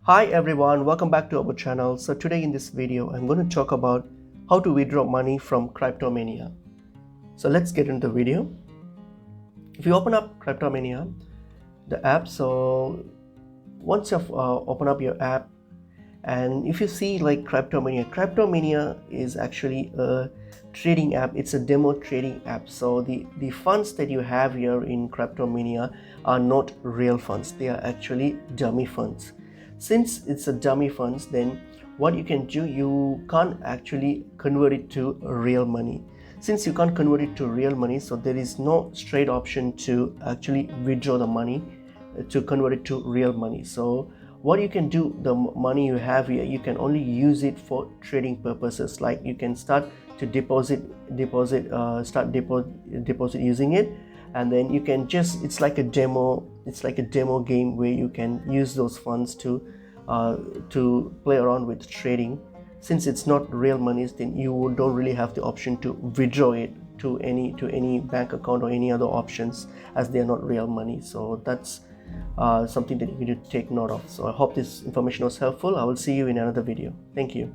Hi everyone, welcome back to our channel. So today in this video I'm going to talk about how to withdraw money from Cryptomania. So let's get into the video. If you open up Cryptomania, the app, so once you've open up your app, and if you see like Cryptomania is actually a trading app. It's a demo trading app. So the funds that you have here in Cryptomania are not real funds. They are actually dummy funds. Since it's a dummy funds, then what you can do, you can't actually convert it to real money. Since you can't convert it to real money, so there is no straight option to actually withdraw the money to convert it to real money. So what you can do, the money you have here, you can only use it for trading purposes. Like you can start to deposit using it, and then you can just, it's like a demo game where you can use those funds to play around with trading. Since it's not real monies, then you don't really have the option to withdraw it to any bank account or any other options, as they are not real money. So that's something that you need to take note of. So I hope this information was helpful. I will see you in another video. Thank you.